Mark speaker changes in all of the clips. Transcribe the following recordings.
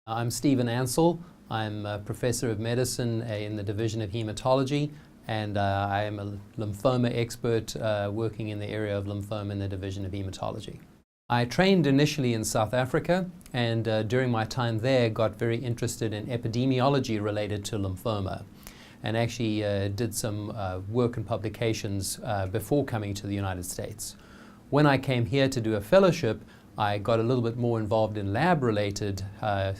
Speaker 1: I'm Stephen Ansell. I'm a professor of medicine in the Division of Hematology, and I am a lymphoma expert working in the area of lymphoma in the Division of Hematology. I trained initially in South Africa, and during my time there got very interested in epidemiology related to lymphoma, and actually did some work and publications before coming to the United States. When I came here to do a fellowship, I got a little bit more involved in lab-related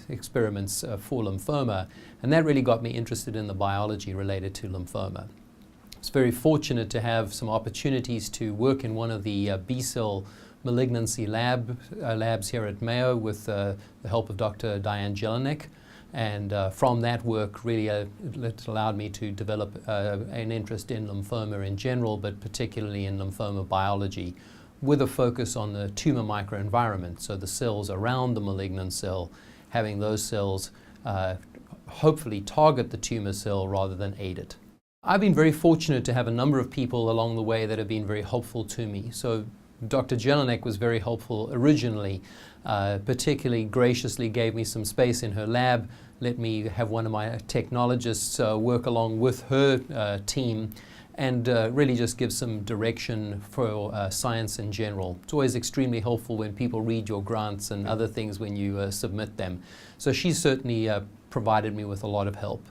Speaker 1: experiments for lymphoma, and that really got me interested in the biology related to lymphoma. I was very fortunate to have some opportunities to work in one of the B-cell malignancy labs here at Mayo with the help of Dr. Diane Jelinek, and from that work really it allowed me to develop an interest in lymphoma in general, but particularly in lymphoma biology, with a focus on the tumor microenvironment, so the cells around the malignant cell, having those cells hopefully target the tumor cell rather than aid it. I've been very fortunate to have a number of people along the way that have been very helpful to me. So Dr. Jelinek was very helpful originally, particularly graciously gave me some space in her lab, let me have one of my technologists work along with her team, and really just give some direction for science in general. It's always extremely helpful when people read your grants and other things when you submit them. So she certainly provided me with a lot of help.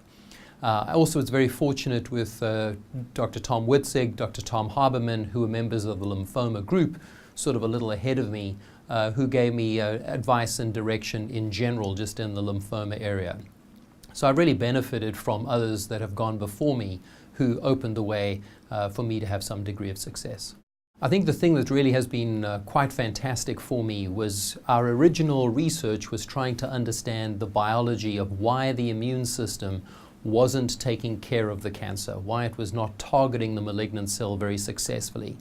Speaker 1: I also was very fortunate with Dr. Tom Witzig, Dr. Tom Haberman, who were members of the lymphoma group, sort of a little ahead of me, who gave me advice and direction in general, just in the lymphoma area. So I really benefited from others that have gone before me who opened the way for me to have some degree of success. I think the thing that really has been quite fantastic for me was our original research was trying to understand the biology of why the immune system wasn't taking care of the cancer, why it was not targeting the malignant cell very successfully.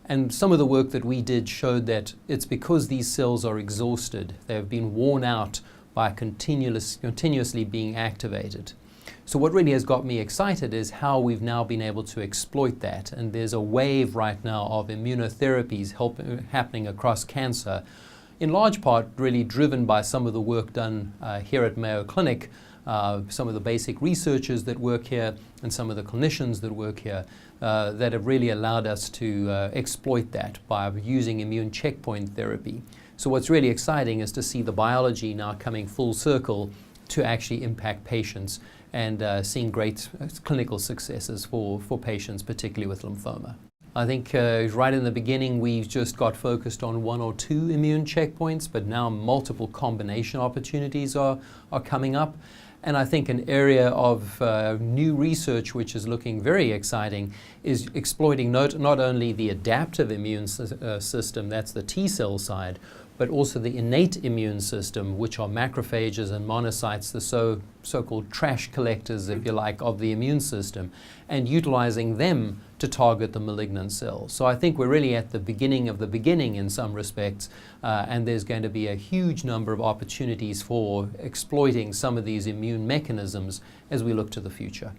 Speaker 1: And some of the work that we did showed that it's because these cells are exhausted, they have been worn out by continuously being activated. So what really has got me excited is how we've now been able to exploit that. And there's a wave right now of immunotherapies happening across cancer, in large part really driven by some of the work done here at Mayo Clinic, some of the basic researchers that work here and some of the clinicians that work here that have really allowed us to exploit that by using immune checkpoint therapy. So what's really exciting is to see the biology now coming full circle to actually impact patients and seeing great clinical successes for patients, particularly with lymphoma. I think right in the beginning we just got focused on one or two immune checkpoints, but now multiple combination opportunities are coming up. And I think an area of new research which is looking very exciting is exploiting not only the adaptive immune system, that's the T-cell side, but also the innate immune system, which are macrophages and monocytes, the so-called trash collectors, if you like, of the immune system, and utilizing them to target the malignant cells. So I think we're really at the beginning of the beginning in some respects, and there's going to be a huge number of opportunities for exploiting some of these immune mechanisms as we look to the future.